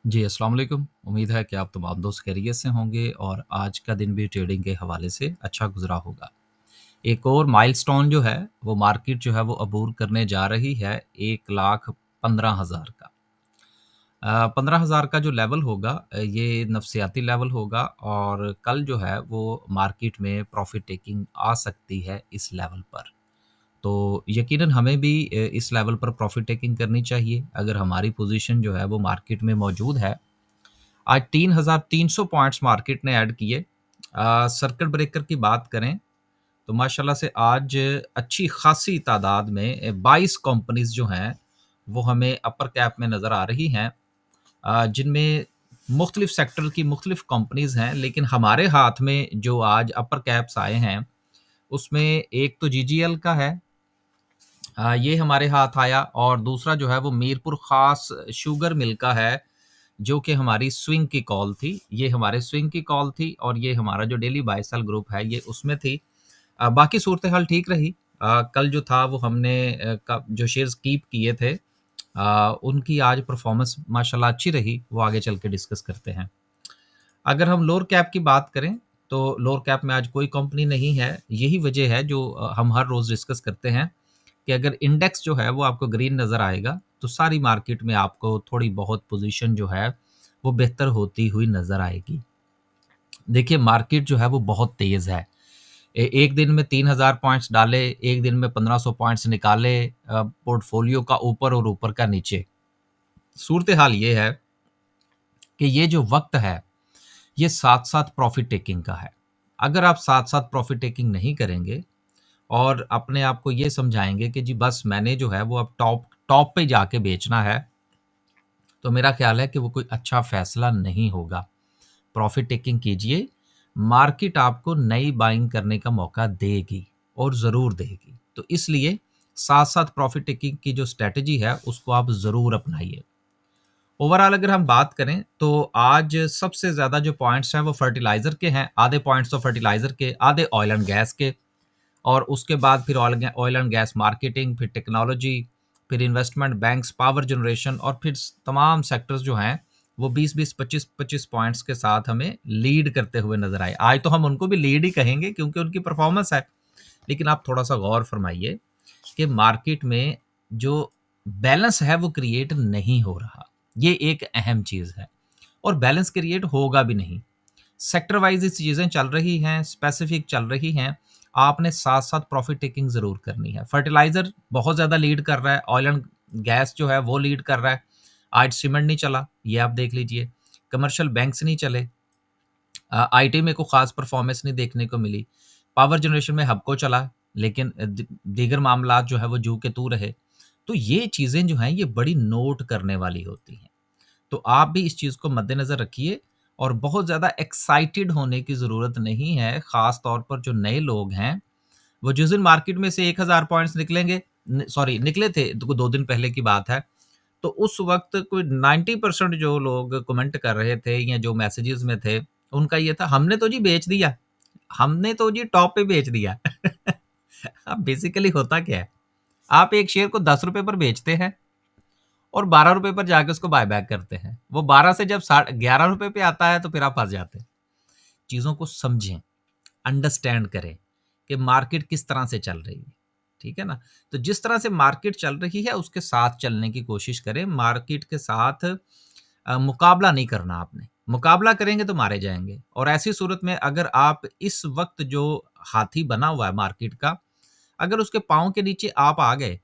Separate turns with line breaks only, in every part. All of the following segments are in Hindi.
जी, अस्सलाम वालेकुम। उम्मीद है कि आप तमाम दोस्त खैरियत से होंगे और आज का दिन भी ट्रेडिंग के हवाले से अच्छा गुज़रा होगा। एक और माइलस्टोन जो है, वो मार्केट जो है वो अबूर करने जा रही है 1,15,000 का। 15,000 का जो लेवल होगा ये नफ़सियाती लेवल होगा और कल जो है वो मार्केट में प्रॉफ़िट टेकिंग आ सकती है इस लेवल पर। तो यकीनन हमें भी इस लेवल पर प्रॉफ़िट टेकिंग करनी चाहिए। अगर हमारी पोज़ीशन जो है वो मार्केट में मौजूद है, आज 3,300 पॉइंट्स मार्केट ने ऐड किए। सर्किट ब्रेकर की बात करें तो माशाल्लाह से आज अच्छी खासी तादाद में 22 कंपनीज़ जो हैं, वो हमें अपर कैप में नज़र आ रही हैं, जिनमें मुख्तलिफ सेक्टर की मुख्तलिफ कंपनीज़ हैं, लेकिन हमारे हाथ में जो आज अपर कैप्स आए हैं, उसमें एक तो जीजीएल का है। ये हमारे हाथ आया और दूसरा जो है वो मीरपुर ख़ास शुगर मिल का है, जो कि हमारी स्विंग की कॉल थी। ये हमारे स्विंग की कॉल थी और ये हमारा जो डेली बाय सेल ग्रुप है, ये उसमें थी। बाकी सूरत-हाल ठीक रही। कल जो था वो हमने जो शेयर्स कीप किए थे, उनकी आज परफ़ॉर्मेंस माशाल्लाह अच्छी रही, वो आगे चल के डिस्कस करते हैं। अगर हम लोअर कैप की बात करें, तो लोअर कैप में आज कोई कंपनी नहीं है। यही वजह है जो हम हर रोज़ डिस्कस करते हैं कि अगर इंडेक्स जो है वो आपको ग्रीन नज़र आएगा, तो सारी मार्केट में आपको थोड़ी बहुत पोज़ीशन जो है, वो बेहतर होती हुई नज़र आएगी। देखिए मार्केट जो है वो बहुत तेज़ है। एक दिन में 3,000 पॉइंट्स डाले, एक दिन में 1,500 पॉइंट्स निकाले, पोर्टफोलियो का ऊपर और ऊपर का नीचे। सूरत-ए-हाल ये है कि ये जो वक़्त है, ये साथ-साथ प्रॉफ़िट टेकिंग का है। अगर आप साथ-साथ प्रॉफ़िट टेकिंग नहीं करेंगे और अपने आप को ये समझाएँगे कि जी बस मैंने जो है वो अब टॉप टॉप पे जाके बेचना है, तो मेरा ख़्याल है कि वो कोई अच्छा फ़ैसला नहीं होगा। प्रॉफ़िट टेकिंग कीजिए, मार्केट आपको नई बाइंग करने का मौका देगी और ज़रूर देगी। तो इसलिए साथ-साथ प्रॉफ़िट टेकिंग की जो स्ट्रैटेजी है, उसको आप ज़रूर अपनाइए। ओवरऑल अगर हम बात करें, तो आज सबसे ज़्यादा जो पॉइंट्स हैं, वो फर्टिलाइज़र के हैं। आधे पॉइंट्स तो फर्टिलाइज़र के, आधे ऑयल एंड गैस के और उसके बाद फिर ऑयल एंड गैस मार्केटिंग, फिर टेक्नोलॉजी, फिर इन्वेस्टमेंट बैंक्स, पावर जनरेशन और फिर तमाम सेक्टर्स जो हैं, वो 20-20, 25-25 पॉइंट्स के साथ हमें लीड करते हुए नज़र आए। आज तो हम उनको भी लीड ही कहेंगे क्योंकि उनकी परफ़ॉर्मेंस है। लेकिन आप थोड़ा-सा गौर फरमाइए कि मार्केट में जो बैलेंस है वो क्रिएट नहीं हो रहा। ये एक अहम चीज़ है और बैलेंस क्रिएट होगा भी नहीं। सेक्टर वाइज़ ये चीज़ें चल रही हैं, स्पेसिफ़िक चल रही हैं। आपने साथ-साथ प्रॉफ़िट टेकिंग ज़रूर करनी है। फर्टिलाइज़र बहुत ज़्यादा लीड कर रहा है, ऑयल एंड गैस जो है वो लीड कर रहा है। आज सीमेंट नहीं चला, ये आप देख लीजिए। कमर्शियल बैंक्स नहीं चले। आईटी में कोई ख़ास परफ़ॉर्मेंस नहीं देखने को मिली। पावर जनरेशन में हबको चला, लेकिन दीगर मामलात जो है वो जू के तू रहे। तो ये चीज़ें जो हैं ये बड़ी नोट करने वाली होती हैं। तो आप भी इस चीज़ को मद्देनज़र रखिए और बहुत ज़्यादा एक्साइटेड होने की ज़रूरत नहीं है, ख़ास तौर पर जो नए लोग हैं, वो जिस दिन मार्केट में से 1,000 पॉइंट्स निकलेंगे निकले थे, 2 दिन पहले की बात है, तो उस वक़्त कोई 90% जो लोग कमेंट कर रहे थे या जो मैसेजेस में थे, उनका ये था, "हमने तो जी बेच दिया, हमने तो जी टॉप पे बेच दिया।" अब बेसिकली होता क्या है? आप एक शेयर को ₹10 पर बेचते हैं और ₹12 पर जाके उसको बायबैक करते हैं। वो 12 से जब साढ़ ₹11 पे आता है तो फिर आप फँस जाते हैं। चीज़ों को समझें, अंडरस्टैंड करें कि मार्केट किस तरह से चल रही है, ठीक है ना? तो जिस तरह से मार्केट चल रही है उसके साथ चलने की कोशिश करें। मार्केट के साथ मुकाबला नहीं करना आपने। मुकाबला करेंगे तो मारे जाएँगे और ऐसी सूरत में अगर आप इस वक़्त जो हाथी बना हुआ है मार्केट का, अगर उसके पाँव के नीचे आप आ गए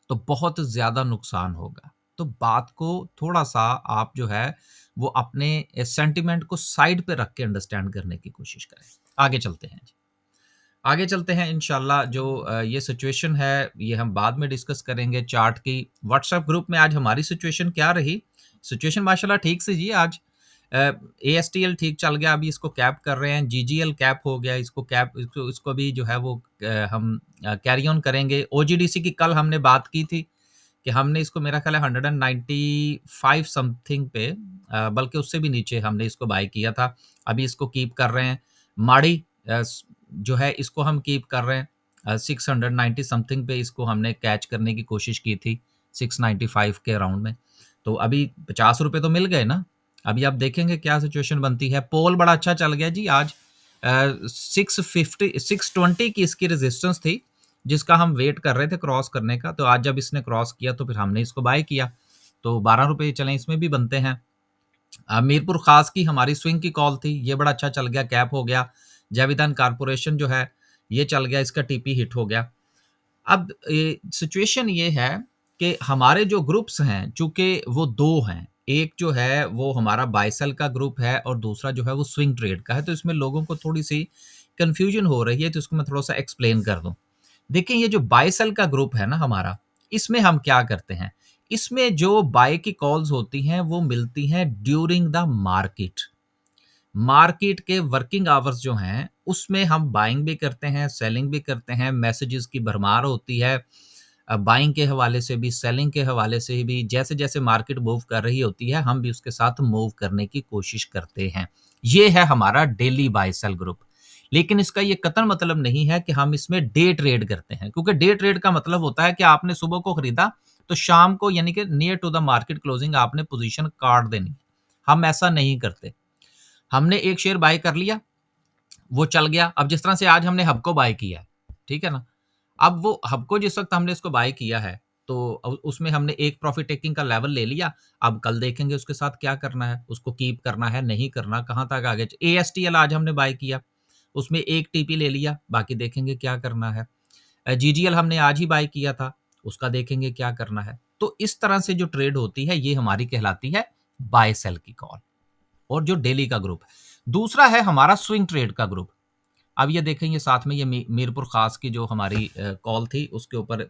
तो बहुत ज़्यादा नुकसान होगा। तो बात को थोड़ा-सा आप जो है वो अपने सेंटिमेंट को साइड पे रख के अंडरस्टैंड करने की कोशिश करें। आगे चलते हैं जी। आगे चलते हैं इंशाल्लाह जो ये सिचुएशन है ये हम बाद में डिस्कस करेंगे चार्ट की। व्हाट्सएप ग्रुप में आज हमारी सिचुएशन क्या रही? सिचुएशन माशाल्लाह ठीक से जी आज एएसटीएल ठीक चल गया, अभी इसको कैप कर रहे हैं। जीजीएल कैप हो गया, इसको कैप इसको भी जो है वो हम कैरी ऑन करेंगे। ओजीडीसी की कल हमने बात की थी कि हमने इसको मेरा ख़्याल है 195 समथिंग पे बल्कि उससे भी नीचे हमने इसको बाय किया था। अभी इसको कीप कर रहे हैं। माड़ी जो है इसको हम कीप कर रहे हैं। 690 समथिंग पे इसको हमने कैच करने की कोशिश की थी, 695 के अराउंड में। तो अभी 50 रुपए तो मिल गए ना। अभी आप देखेंगे क्या सिचुएशन बनती है। पोल बड़ा अच्छा चल गया जी आज। 650 620 की इसकी रेजिस्टेंस थी, जिसका हम वेट कर रहे थे क्रॉस करने का। तो आज जब इसने क्रॉस किया तो फिर हमने इसको बाय किया, तो 12 रुपए चलें इसमें भी बनते हैं। मीरपुर खास की हमारी स्विंग की कॉल थी, ये बड़ा अच्छा चल गया, कैप हो गया। जाविदान कारपोरेशन जो है ये चल गया, इसका टीपी हिट हो गया। अब सिचुएशन ये है कि हमारे जो ग्रुप्स हैं, चूंकि वो दो हैं, एक जो है वो हमारा बाय सेल का ग्रुप है और दूसरा जो है वो स्विंग ट्रेड का है, तो इसमें लोगों को थोड़ी सी कंफ्यूजन हो रही है, तो इसको मैं थोड़ा सा एक्सप्लेन कर दूं। देखिए, ये जो बाय सेल का ग्रुप है ना हमारा, इसमें हम क्या करते हैं, इसमें जो बाय की कॉल्स होती हैं वो मिलती हैं ड्यूरिंग द मार्केट। मार्केट के वर्किंग आवर्स जो हैं उसमें हम बाइंग भी करते हैं, सेलिंग भी करते हैं, मैसेजेस की भरमार होती है। बाइंग के हवाले से भी, सेलिंग के हवाले से भी, जैसे जैसे मार्केट मूव कर रही होती है हम भी उसके साथ मूव करने की कोशिश करते हैं। ये है हमारा डेली बाय सेल ग्रुप। लेकिन इसका ये कतई मतलब नहीं है कि हम इसमें डे ट्रेड करते हैं, क्योंकि डे ट्रेड का मतलब होता है कि आपने सुबह को खरीदा तो शाम को यानी कि near to the market closing आपने पोजीशन काट देनी। हम ऐसा नहीं करते। हमने एक शेयर बाय कर लिया, वो चल गया। अब जिस तरह से आज हमने हबको बाय किया है, ठीक है ना? अब वो हबको जिस वक़्त हमने इसको बाय किया है, तो उसमें हमने एक प्रॉफिट टेकिंग का लेवल ले लिया। अब कल देखेंगे उसके साथ क्या करना है, उसको कीप करना है, नहीं करना, कहाँ तक आगे। एएसटीएल आज हमने बाय किया, उसमें 1 टीपी ले लिया, बाकी देखेंगे क्या करना है। जीजीएल हमने आज ही बाय किया था, उसका देखेंगे क्या करना है। तो इस तरह से जो ट्रेड होती है, ये हमारी कहलाती है बाय सेल की कॉल, और जो डेली का ग्रुप है। दूसरा है हमारा स्विंग ट्रेड का ग्रुप। अब ये देखेंगे साथ में ये मीरपुर खास की जो हमारी कॉल थी उसके ऊपर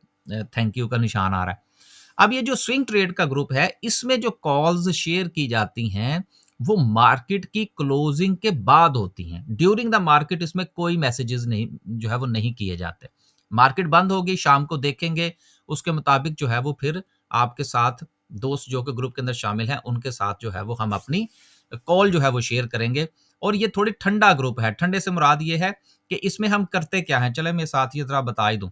थैंक यू का निशान आ रहा है। अब ये जो स्विंग ट्रेड का ग्रुप है, इसमें जो कॉल्स शेयर की जाती हैं वो मार्केट की क्लोजिंग के बाद होती हैं। ड्यूरिंग द मार्केट इसमें कोई मैसेजेस नहीं जो है वो नहीं किए जाते। मार्केट बंद होगी, शाम को देखेंगे, उसके मुताबिक जो है वो फिर आपके साथ दोस्त जो कि ग्रुप के अंदर शामिल हैं उनके साथ जो है वो हम अपनी कॉल जो है वो शेयर करेंगे। और ये थोड़ी ठंडा ग्रुप है। ठंडे से मुराद ये है कि इसमें हम करते क्या हैं, चले मैं साथ ये जरा बता ही दूं।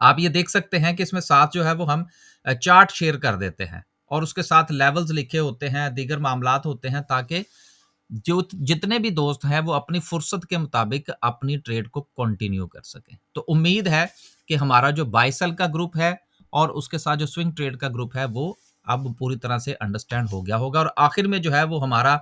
आप ये देख सकते हैं कि इसमें साथ जो है वो हम चार्ट शेयर कर देते हैं और उसके साथ लेवल्स लिखे होते हैं, दीगर मामलात होते हैं, ताकि जो जितने भी दोस्त हैं वो अपनी फुर्सत के मुताबिक अपनी ट्रेड को कंटिन्यू कर सकें। तो उम्मीद है कि हमारा जो बाय सेल का ग्रुप है और उसके साथ जो स्विंग ट्रेड का ग्रुप है वो अब पूरी तरह से अंडरस्टैंड हो गया होगा। और आखिर में जो है वो हमारा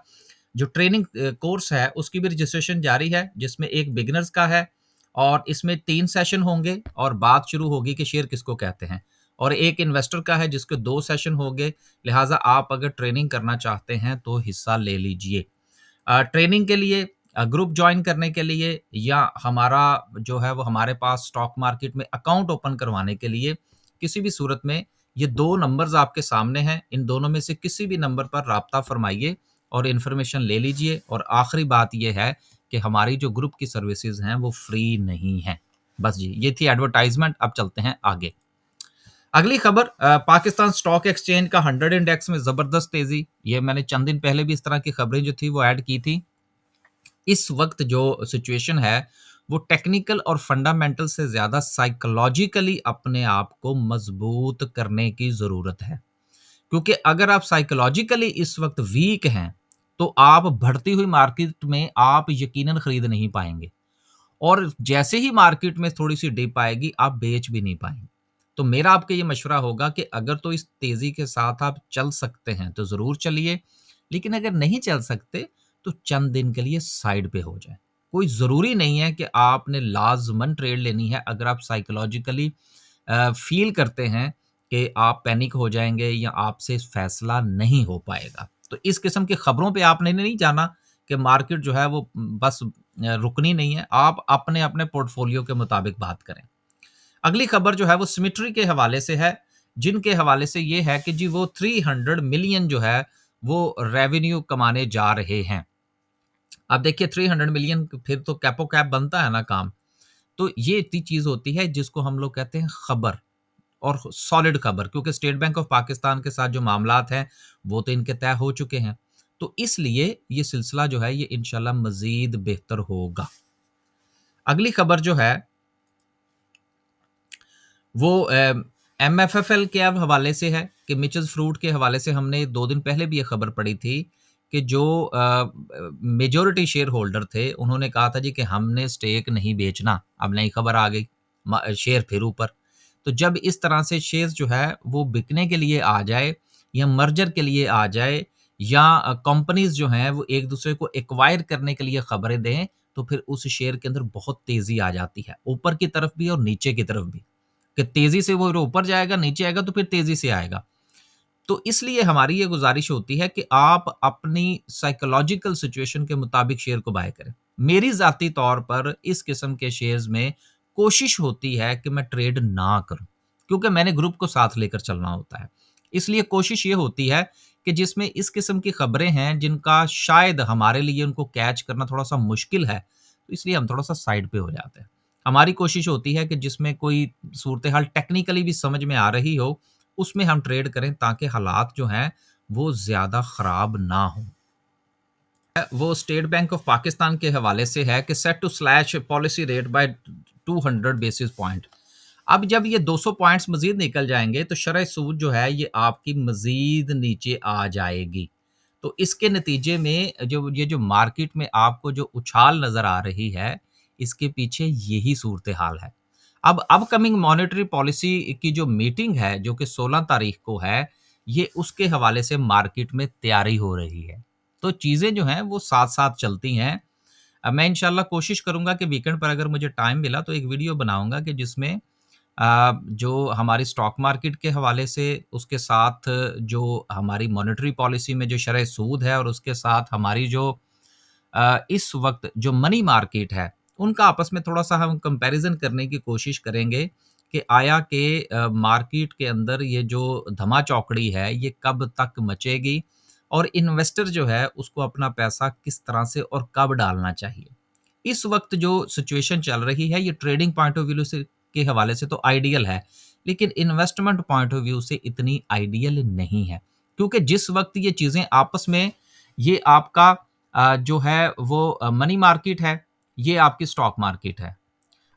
जो ट्रेनिंग कोर्स है उसकी भी रजिस्ट्रेशन जारी है, जिसमें एक बिगिनर्स का है और इसमें 3 सेशन होंगे और बात शुरू होगी कि शेयर किसको कहते हैं, और एक इन्वेस्टर का है जिसके 2 सेशन होंगे। लिहाजा आप अगर ट्रेनिंग करना चाहते हैं तो हिस्सा ले लीजिए। ट्रेनिंग के लिए, ग्रुप ज्वाइन करने के लिए, या हमारा जो है वो हमारे पास स्टॉक मार्केट में अकाउंट ओपन करवाने के लिए, किसी भी सूरत में ये 2 नंबर्स आपके सामने हैं। इन दोनों में से किसी भी नंबर पर राब्ता फरमाइए और इन्फॉर्मेशन ले लीजिए। और आखिरी बात ये है कि हमारी जो ग्रुप की सर्विसेज हैं वो फ्री नहीं हैं। बस जी, ये थी एडवर्टाइजमेंट। अब चलते हैं आगे। अगली खबर, पाकिस्तान स्टॉक एक्सचेंज का 100 इंडेक्स में जबरदस्त तेजी। ये मैंने चंद दिन पहले भी इस तरह की खबरें जो थी वो ऐड की थी। इस वक्त जो सिचुएशन है वो टेक्निकल और फंडामेंटल से ज्यादा साइकोलॉजिकली अपने आप को मजबूत करने की जरूरत है, क्योंकि अगर आप साइकोलॉजिकली इस वक्त वीक हैं तो आप बढ़ती हुई मार्केट में आप यकीनन खरीद नहीं पाएंगे, और जैसे ही मार्केट में थोड़ी सी डिप आएगी आप बेच भी नहीं पाएंगे। तो मेरा आपके ये मशवरा होगा कि अगर तो इस तेजी के साथ आप चल सकते हैं तो जरूर चलिए, लेकिन अगर नहीं चल सकते तो चंद दिन के लिए साइड पे हो जाए। कोई जरूरी नहीं है कि आपने लाजमन ट्रेड लेनी है। अगर आप साइकोलॉजिकली फील करते हैं कि आप पैनिक हो जाएंगे या आपसे फैसला नहीं हो पाएगा, तो इस किस्म की खबरों पे आपने नहीं जाना कि मार्केट जो है वो बस रुकनी नहीं है। आप अपने अपने पोर्टफोलियो के मुताबिक बात करें। अगली खबर जो है वो सिमेट्री के हवाले से है, जिनके हवाले से ये है कि जी वो 300 मिलियन जो है वो रेवेन्यू कमाने जा रहे हैं। अब देखिए 300 मिलियन फिर तो कैपो कैप बनता है ना काम। तो ये इतनी चीज होती है जिसको हम लोग कहते हैं खबर, और सॉलिड खबर, क्योंकि स्टेट बैंक ऑफ पाकिस्तान के साथ जो मामलात हैं वो तो इनके तय हो चुके हैं। तो इसलिए ये सिलसिला जो है ये इंशाल्लाह मजीद बेहतर होगा। अगली खबर जो है वो एमएफएफएल के अब हवाले से है कि मिचेस फ्रूट के हवाले से हमने 2 दिन पहले भी ये खबर पड़ी थी कि जो मेजॉरिटी शेयर होल्डर थे, उन्होंने कहा था जी कि हमने स्टेक नहीं बेचना। अब नई खबर आ गई, शेयर फिर ऊपर। तो जब इस तरह से शेयर्स जो है वो बिकने के लिए आ जाए या मर्जर के लिए आ जाए या कंपनीज़ जो हैं वो एक-दूसरे को एक्वायर करने के लिए खबरें दें, तो फिर उस शेयर के अंदर बहुत तेज़ी आ जाती है, ऊपर की तरफ भी और नीचे की तरफ भी। कि तेज़ी से वो ऊपर जाएगा, नीचे आएगा तो फिर तेज़ी से आएगा। तो इसलिए हमारी ये गुज़ारिश होती है कि आप अपनी साइकोलॉजिकल सिचुएशन के मुताबिक शेयर को बाय करें। मेरी ज़ाती तौर पर इस किस्म के शेयर्स में कोशिश होती है कि मैं ट्रेड ना करूँ, क्योंकि मैंने ग्रुप को साथ लेकर चलना होता है। इसलिए कोशिश ये होती है कि जिसमें इस किस्म की खबरें हैं जिनका शायद हमारे लिए उनको कैच करना थोड़ा-सा मुश्किल है, तो इसलिए हम थोड़ा-सा साइड पे हो जाते हैं। हमारी कोशिश होती है कि जिसमें कोई सूरत-ए-हाल टेक्निकली भी समझ में आ रही हो, उसमें हम ट्रेड करें ताकि हालात जो हैं वो ज़्यादा ख़राब ना हों। वो स्टेट बैंक ऑफ पाकिस्तान के हवाले से है कि set to slash policy rate by 200 basis point. अब जब ये 200 पॉइंट्स मज़ीद निकल जाएँगे तो शरह सूद जो है ये आपकी मज़ीद नीचे आ जाएगी। तो इसके नतीजे में जो मार्केट में आपको जो उछाल नज़र आ रही है, इसके पीछे यही सूरत-ए-हाल है। अब अपकमिंग मॉनेटरी पॉलिसी की जो मीटिंग है, जो कि 16 तारीख को है, ये उसके हवाले से मार्केट में तैयारी हो रही है। तो चीज़ें जो हैं वो साथ-साथ चलती हैं। मैं इंशाल्लाह कोशिश करूँगा कि वीकेंड पर अगर मुझे टाइम मिला तो एक वीडियो बनाऊँगा कि जिसमें जो हमारी स्टॉक मार्केट के हवाले से, उसके साथ जो हमारी मॉनेटरी पॉलिसी में जो शरह सूद है और उसके साथ हमारी जो इस वक़्त जो मनी मार्केट है, उनका आपस में थोड़ा-सा हम कंपैरिज़न करने की कोशिश करेंगे कि आया कि मार्केट के अंदर ये जो धमा-चौकड़ी है, ये कब तक मचेगी और इन्वेस्टर जो है, उसको अपना पैसा किस तरह से और कब डालना चाहिए। इस वक़्त जो सिचुएशन चल रही है, ये ट्रेडिंग पॉइंट ऑफ व्यू से के हवाले से तो आइडियल है, लेकिन इन्वेस्टमेंट पॉइंट ऑफ व्यू से इतनी आइडियल नहीं है। क्योंकि जिस वक़्त ये चीज़ें आपस में ये आपका जो है वो मनी मार्केट है, ये आपकी स्टॉक मार्केट है।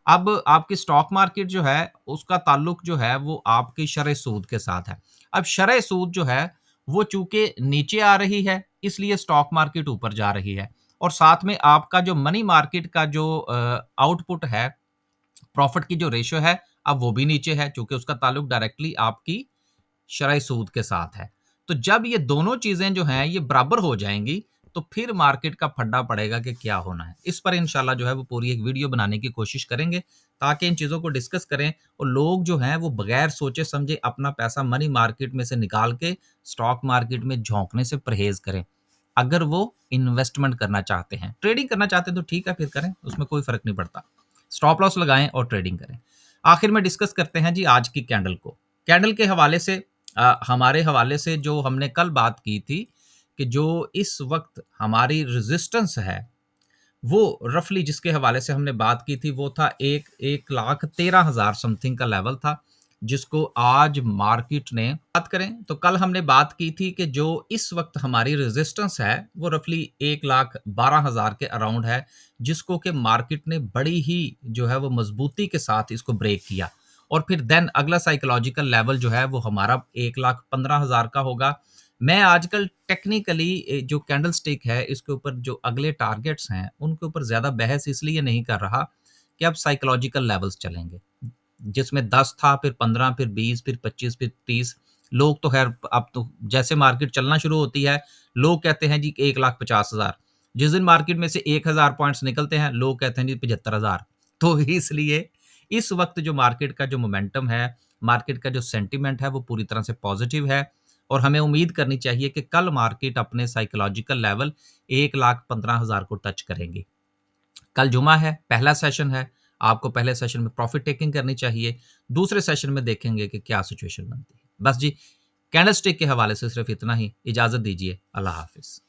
अब आपकी स्टॉक मार्केट जो है, उसका ताल्लुक जो है वो आपकी शरह सूद के साथ है। अब शरह सूद जो है, वो चूँकि नीचे आ रही है, इसलिए स्टॉक मार्केट ऊपर जा रही है और साथ में आपका जो मनी मार्केट का जो आउटपुट है, प्रॉफ़िट की जो रेशियो है, अब वो भी नीचे है, चूँकि उसका ताल्लुक डायरेक्टली आपकी शरह सूद के साथ है। तो जब ये दोनों चीज़ें जो हैं ये बराबर हो जाएँगी, तो फिर मार्केट का फड्डा पड़ेगा कि क्या होना है। इस पर इंशाल्लाह जो है वो पूरी एक वीडियो बनाने की कोशिश करेंगे, ताकि इन चीज़ों को डिस्कस करें और लोग जो हैं वो बगैर सोचे-समझे अपना पैसा मनी मार्केट में से निकाल के स्टॉक मार्केट में झोंकने से परहेज़ करें। अगर वो इन्वेस्टमेंट करना चाहते हैं, ट्रेडिंग करना चाहते हैं तो ठीक है फिर करें, उसमें कोई फ़र्क नहीं पड़ता। स्टॉप लॉस लगाएँ और ट्रेडिंग करें। आखिर में डिस्कस करते हैं जी आज की कैंडल को। कैंडल के हवाले से हमारे हवाले से जो हमने कल बात की थी कि जो इस वक़्त हमारी रेज़िस्टेंस है, वो रफ़ली जिसके हवाले से हमने बात की थी वो था 1,13,000 समथिंग का लेवल था, जिसको आज मार्केट ने बात करें तो कल हमने बात की थी कि जो इस वक़्त हमारी रेज़िस्टेंस है, वो रफ़ली 1,12,000 के अराउंड है, जिसको कि मार्केट ने बड़ी ही जो है वो मज़बूती के साथ इसको ब्रेक किया और फिर देन अगला साइकोलॉजिकल लेवल जो है वो हमारा 1,15,000 का होगा। मैं आजकल टेक्निकली जो कैंडलस्टिक है इसके ऊपर जो अगले टारगेट्स हैं उनके ऊपर ज़्यादा बहस इसलिए नहीं कर रहा कि अब साइकोलॉजिकल लेवल्स चलेंगे। जिसमें 10 था, फिर 15, फिर 20, फिर 25, फिर 30। लोग तो ख़ैर अब तो जैसे मार्केट चलना शुरू होती है, लोग कहते हैं जी 1,50,000। जिस दिन मार्केट में से 1,000 पॉइंट्स निकलते हैं, लोग कहते हैं जी 75,000। तो इसलिए इस वक़्त जो मार्केट का जो मोमेंटम है, मार्केट का जो सेंटिमेंट है, वो पूरी तरह से पॉज़िटिव है और हमें उम्मीद करनी चाहिए कि कल मार्केट अपने साइकोलॉजिकल लेवल 1,15,000 को टच करेंगी। कल जुमा है, पहला सेशन है, आपको पहले सेशन में प्रॉफ़िट टेकिंग करनी चाहिए, दूसरे सेशन में देखेंगे कि क्या सिचुएशन बनती है। बस जी, कैंडलस्टिक के हवाले से सिर्फ़ इतना ही, इजाज़त दीजिए, अल्लाह हाफ़िज़।